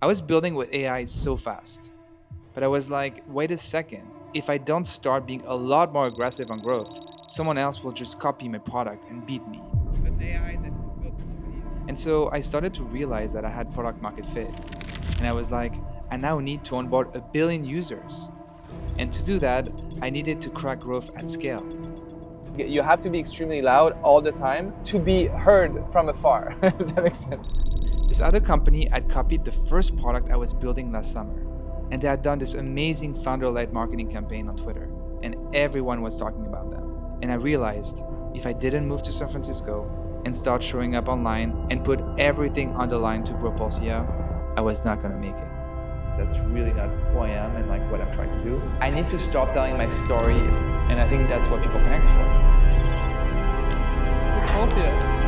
I was building with AI so fast, but I was like, wait a second. If I don't start being a lot more aggressive on growth, someone else will just copy my product and beat me. And so I started to realize that I had product market fit. And I was like, I now need to onboard 1 billion users. And to do that, I needed to crack growth at scale. You have to be extremely loud all the time to be heard from afar, if that makes sense. This other company had copied the first product I was building last summer. And they had done this amazing founder-led marketing campaign on Twitter. And everyone was talking about them. And I realized if I didn't move to San Francisco and start showing up online and put everything on the line to grow Polsia, I was not going to make it. That's really not who I am and like what I'm trying to do. I need to start telling my story, and I think that's what people connect for. It's Polsia.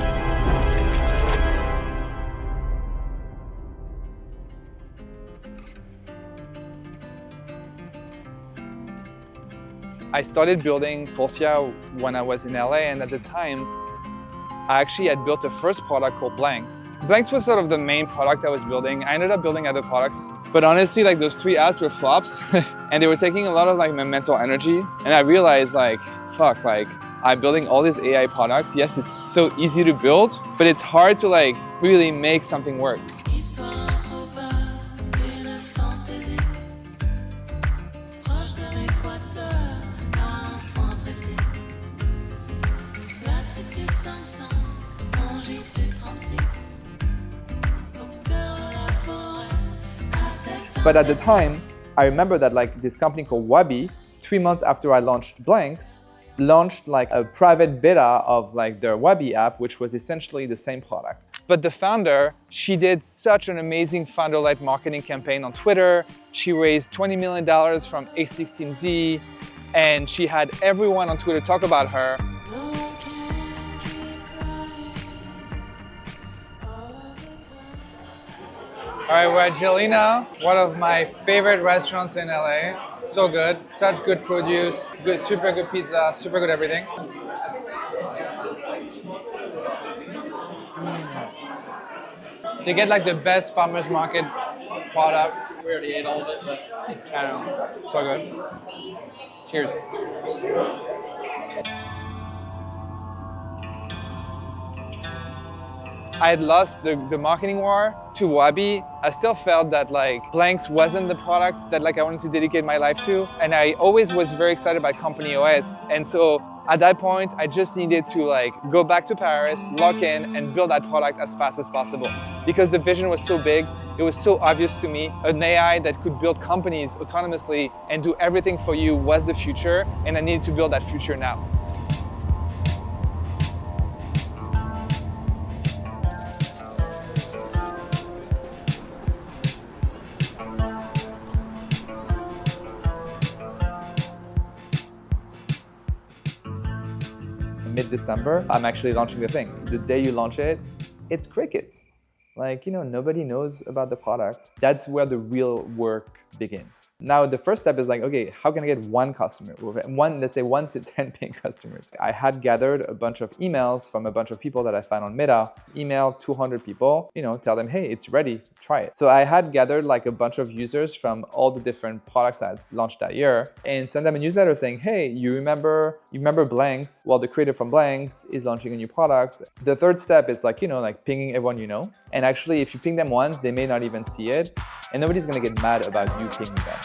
I started building Polsia when I was in LA, and at the time, I actually had built a first product called Blanks. Blanks was sort of the main product I was building. I ended up building other products, but honestly, like those 3 ads were flops, and they were taking a lot of like my mental energy. And I realized like, fuck, like I'm building all these AI products. Yes, it's so easy to build, but it's hard to like really make something work. But at the time, I remember that like this company called Wabi, 3 months after I launched Blanks, launched like a private beta of like their Wabi app, which was essentially the same product. But the founder, she did such an amazing founder-led marketing campaign on Twitter. She raised $20 million from A16Z, and she had everyone on Twitter talk about her. All right, we're at Jelena, one of my favorite restaurants in LA. So good, such good produce, good, super good pizza, super good everything. They get like the best farmers market products. We already ate all of it, but I don't know, so good. Cheers. I had lost the marketing war to Wabi. I still felt that like Blanks wasn't the product that like I wanted to dedicate my life to. And I always was very excited about company OS. And so at that point, I just needed to like go back to Paris, lock in and build that product as fast as possible. Because the vision was so big, it was so obvious to me. An AI that could build companies autonomously and do everything for you was the future. And I needed to build that future now. Mid-December, I'm actually launching the thing. The day you launch it, it's crickets. Like, you know, nobody knows about the product. That's where the real work begins. Now, the first step is like, okay, how can I get one customer? Let's say 1 to 10 paying customers. I had gathered a bunch of emails from a bunch of people that I found on Meta. Email 200 people, you know, tell them, hey, it's ready, try it. So I had gathered like a bunch of users from all the different products I had launched that year and sent them a newsletter saying, hey, you remember Blanks? Well, the creator from Blanks is launching a new product. The third step is like, you know, like pinging everyone you know. And actually, if you ping them once, they may not even see it. And nobody's gonna get mad about you pinging them.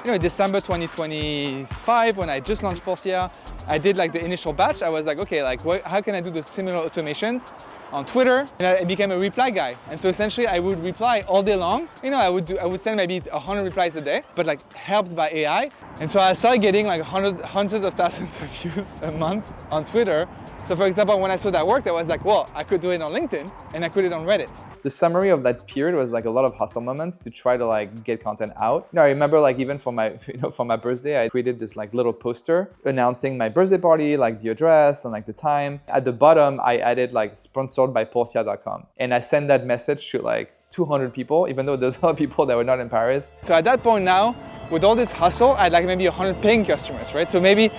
You know, December 2025, when I just launched Polsia, I did like the initial batch. I was like, okay, like how can I do the similar automations on Twitter? And I became a reply guy. And so essentially I would reply all day long. You know, I would send maybe 100 replies a day, but like helped by AI. And so I started getting like hundreds of thousands of views a month on Twitter. So for example, when I saw that worked, I was like, well, I could do it on LinkedIn and I could do it on Reddit. The summary of that period was like a lot of hustle moments to try to like get content out. You know, I remember like even for my, for my birthday, I created this like little poster announcing my birthday party, like the address and like the time. At the bottom, I added like sponsored by Polsia.com. And I sent that message to like 200 people, even though there's a lot of people that were not in Paris. So at that point now, with all this hustle, I had like maybe 100 paying customers, right? So maybe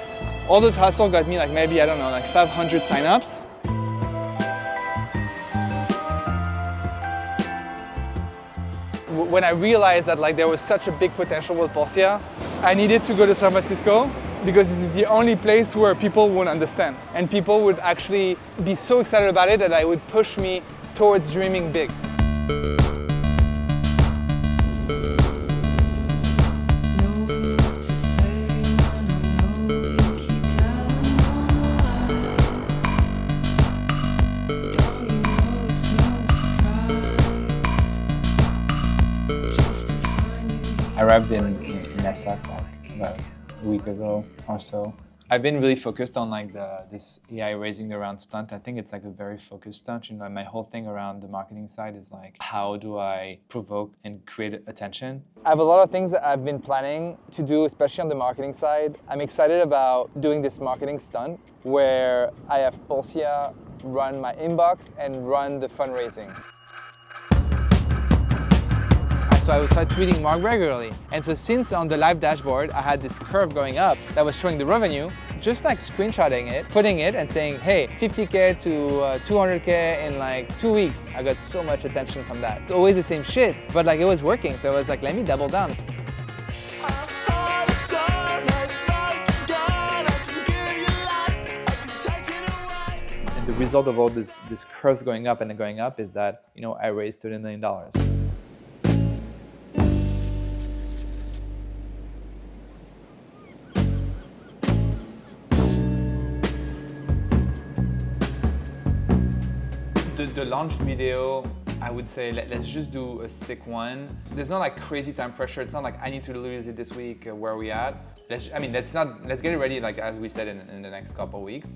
all this hustle got me like maybe, I don't know, like 500 signups. when I realized that like there was such a big potential with Polsia, I needed to go to San Francisco because this is the only place where people would understand and people would actually be so excited about it that it would push me towards dreaming big. I arrived in Essex like about a week ago or so. I've been really focused on like this AI raising the round stunt. I think it's like a very focused stunt. You know, my whole thing around the marketing side is like, how do I provoke and create attention? I have a lot of things that I've been planning to do, especially on the marketing side. I'm excited about doing this marketing stunt where I have Polsia run my inbox and run the fundraising. So I would start tweeting more regularly. And so since on the live dashboard, I had this curve going up that was showing the revenue, just like screenshotting it, putting it and saying, hey, 50K to 200K in like 2 weeks. I got so much attention from that. It's always the same shit, but like it was working. So I was like, let me double down. And the result of all this curves going up and going up is that, you know, I raised $30 million. The launch video, I would say let's just do a sick one. There's not like crazy time pressure. It's not like I need to release it this week. Where are we at? Let's get it ready like as we said in the next couple of weeks.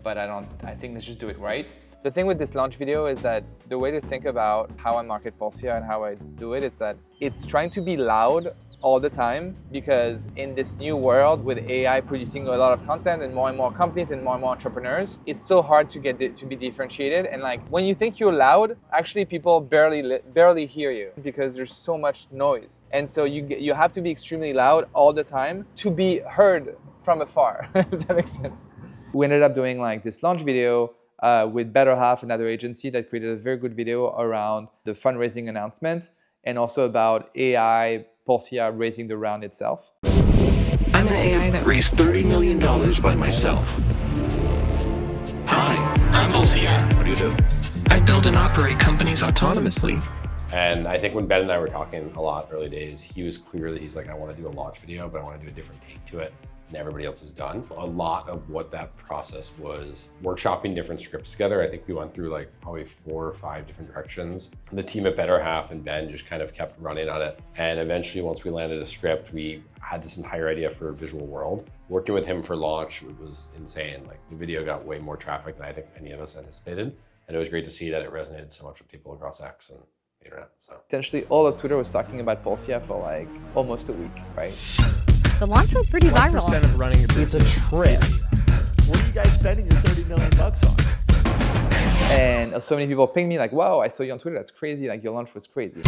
But I think let's just do it right. The thing with this launch video is that the way to think about how I market Polsia and how I do it is that it's trying to be loud all the time, because in this new world with AI producing a lot of content and more companies and more entrepreneurs, it's so hard to get it to be differentiated. And like when you think you're loud, actually people barely hear you because there's so much noise. And so you have to be extremely loud all the time to be heard from afar, if that makes sense. We ended up doing like this launch video with Better Half, another agency that created a very good video around the fundraising announcement and also about AI Polsia raising the round itself. I'm an AI that raised $30 million by myself. Hi, I'm Polsia. What do you do? I build and operate companies autonomously. And I think when Ben and I were talking a lot early days, he was clear that he's like, I want to do a launch video, but I want to do a different take to it than everybody else has done. A lot of what that process was workshopping different scripts together. I think we went through like probably 4 or 5 different directions. The team at Better Half and Ben just kind of kept running on it. And eventually, once we landed a script, we had this entire idea for a visual world. Working with him for launch, it was insane. Like the video got way more traffic than I think any of us anticipated. And it was great to see that it resonated so much with people across X and the internet. So essentially all of Twitter was talking about Polsia for like almost a week, right? The launch was pretty viral. 1% of running a business. It's a trip. What are you guys spending your $30 million on? And so many people pinged me like, wow, I saw you on Twitter, that's crazy, like your launch was crazy.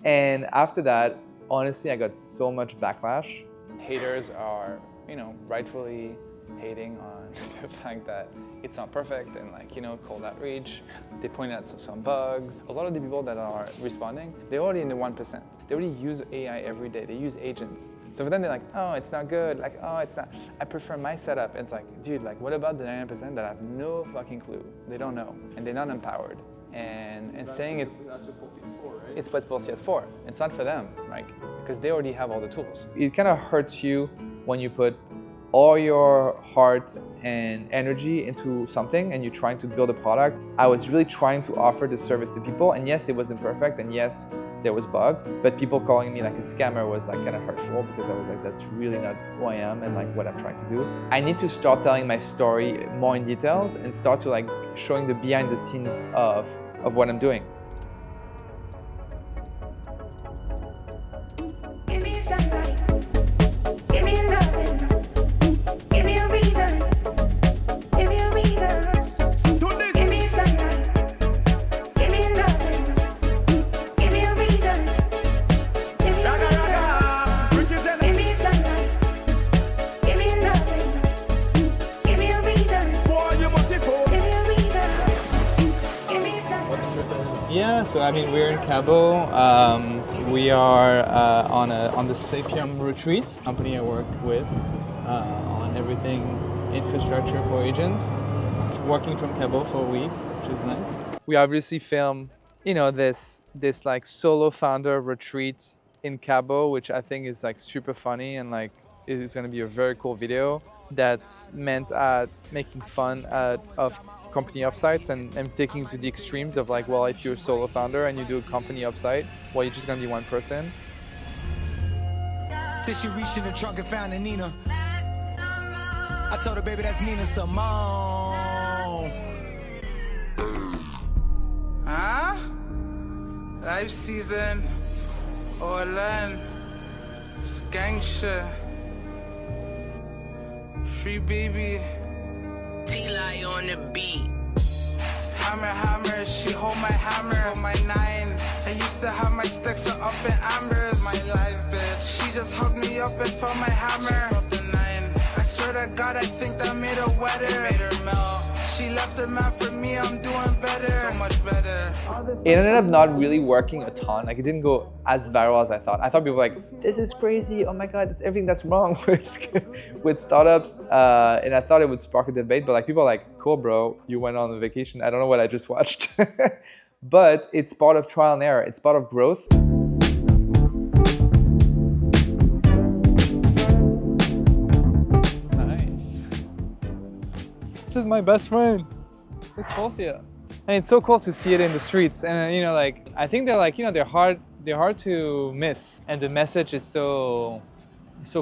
And after that, honestly, I got so much backlash. Haters are, you know, rightfully hating on the fact that it's not perfect and like, you know, cold outreach. They point out some bugs. A lot of the people that are responding, they're already in the 1%. They already use AI every day. They use agents. So for them, they're like, oh, it's not good. Like, oh, it's not. I prefer my setup. It's like, dude, like what about the 99% that have no fucking clue? They don't know and they're not empowered. And saying it, That's what Polsia is for, right? it's what Polsia is for. It's not for them, right? Because they already have all the tools. It kind of hurts you when you put all your heart and energy into something and you're trying to build a product. I was really trying to offer the service to people, and yes, it wasn't perfect, and yes, there was bugs, but people calling me like a scammer was like kind of hurtful because I was like, that's really not who I am and like what I'm trying to do. I need to start telling my story more in details and start to like showing the behind the scenes of what I'm doing. Give me sunlight, give me loving, give me a reason, give me a reason. Give me sunlight, give me loving, give me a reason, give me a reason. Give me sunlight, give me loving, give me a reason. Yeah, so I mean, we're in Cabo. We are on the Sapium retreat, company I work with on everything infrastructure for agents. Working from Cabo for a week, which is nice. We obviously film, this like solo founder retreat in Cabo, which I think is like super funny and like it's gonna be a very cool video that's meant at making fun of company offsites and taking to the extremes of like, well, if you're a solo founder and you do a company offsite, well, you're just gonna be one person. Till she reached in the trunk and found a Nina. I told her, baby, that's Nina Simone. Huh? Life season, Orlan, it's gang shit. Free baby. T-Lie on the beat. Hammer, she hold my hammer, hold my 9. I used to have my sticks up in ambers. My life, bitch. She just hugged me up and felt my hammer. She felt the 9. I swear to God, I think that made her wetter. Made her melt. She left her man for me, I'm doing better. So much better. It ended up not really working a ton. Like it didn't go as viral as I thought. I thought people were like, this is crazy. Oh my God, that's everything that's wrong with startups. And I thought it would spark a debate, but like people are like, cool, bro, you went on a vacation. I don't know what I just watched. But it's part of trial and error. It's part of growth. Nice. This is my best friend. It's Polsia. And it's so cool to see it in the streets. And like I think they're like, they're hard to miss. And the message is so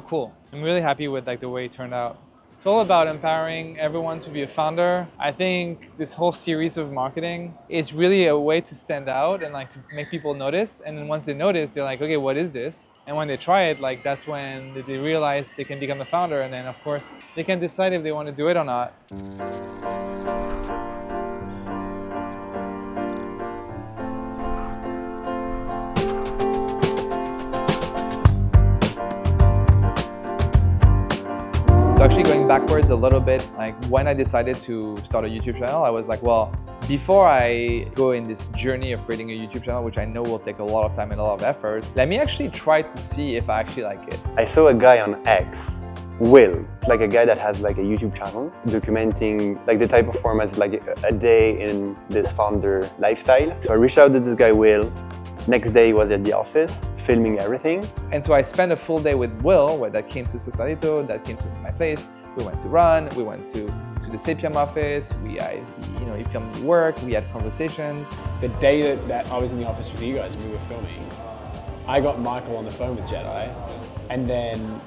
cool. I'm really happy with like the way it turned out. It's all about empowering everyone to be a founder. I think this whole series of marketing is really a way to stand out and like to make people notice. And then once they notice, they're like, okay, what is this? And when they try it, like that's when they realize they can become a founder. And then of course, they can decide if they want to do it or not. So actually going backwards a little bit, like when I decided to start a YouTube channel, I was like, well, before I go in this journey of creating a YouTube channel, which I know will take a lot of time and a lot of effort, let me actually try to see if I actually like it. I saw a guy on X, Will. It's like a guy that has like a YouTube channel documenting like the type of formats, like a day in this founder lifestyle. So I reached out to this guy, Will. Next day he was at the office, filming everything. And so I spent a full day with Will, that came to Socialito, that came to my place. We went to run, we went to the Sapium office, he filmed me work, we had conversations. The day that I was in the office with you guys and we were filming, I got Michael on the phone with Jedi, and then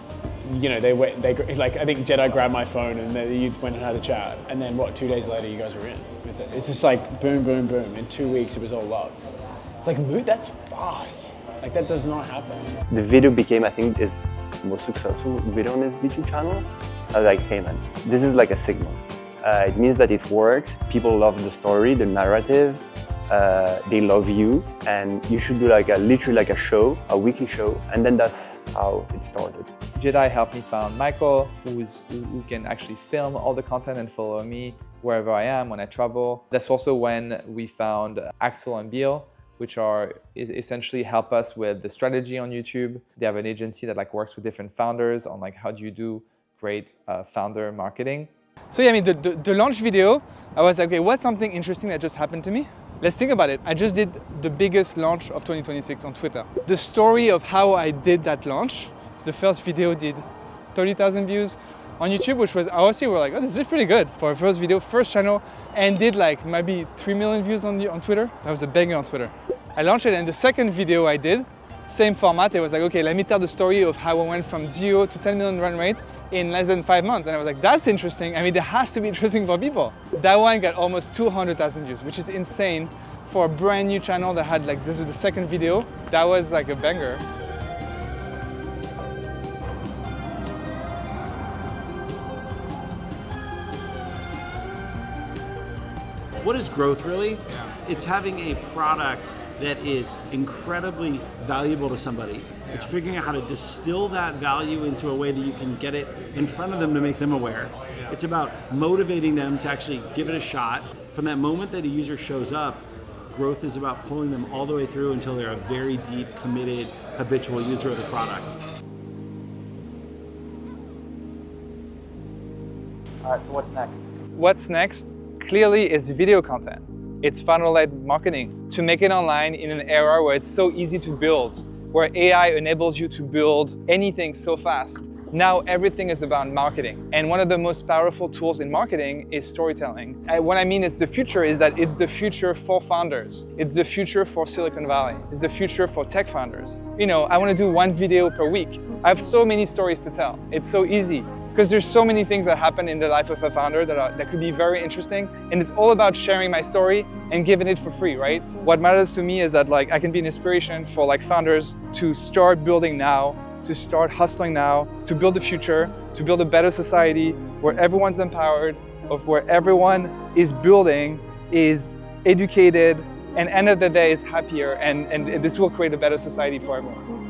I think Jedi grabbed my phone and you went and had a chat, and then 2 days later you guys were in with it. It's just like boom, boom, boom. In 2 weeks it was all locked. Like, that's fast. Like, that does not happen. The video became, I think, his most successful video on his YouTube channel. I was like, hey man, this is like a signal. It means that it works. People love the story, the narrative. They love you, and you should do literally a show, a weekly show, and then that's how it started. Jedi helped me find Michael, who can actually film all the content and follow me wherever I am when I travel. That's also when we found Axel and Beal, which essentially help us with the strategy on YouTube. They have an agency that works with different founders on how do you do great founder marketing. So yeah, I mean, the launch video, I was like, okay, what's something interesting that just happened to me? Let's think about it. I just did the biggest launch of 2026 on Twitter. The story of how I did that launch, the first video did 30,000 views on YouTube, which was, honestly, we're like, oh, this is pretty good for a first video, first channel, and did maybe 3 million views on Twitter. That was a banger on Twitter. I launched it, and the second video I did, same format, it was like, okay, let me tell the story of how I went from 0 to 10 million run rate in less than 5 months. And I was like, that's interesting. I mean, that has to be interesting for people. That one got almost 200,000 views, which is insane for a brand new channel that had this was the second video. That was like a banger. What is growth really? It's having a product that is incredibly valuable to somebody. It's figuring out how to distill that value into a way that you can get it in front of them to make them aware. It's about motivating them to actually give it a shot. From that moment that a user shows up, growth is about pulling them all the way through until they're a very deep, committed, habitual user of the product. All right, so what's next? What's next clearly is video content. It's funnel-led marketing to make it online in an era where it's so easy to build, where AI enables you to build anything so fast. Now everything is about marketing. And one of the most powerful tools in marketing is storytelling. And what I mean it's the future is that it's the future for founders. It's the future for Silicon Valley. It's the future for tech founders. You know, I want to do one video per week. I have so many stories to tell. It's so easy. Because there's so many things that happen in the life of a founder that could be very interesting, and it's all about sharing my story and giving it for free, right? What matters to me is that like I can be an inspiration for like founders to start building now, to start hustling now, to build the future, to build a better society where everyone's empowered, of where everyone is building, is educated, and end of the day is happier, and this will create a better society for everyone.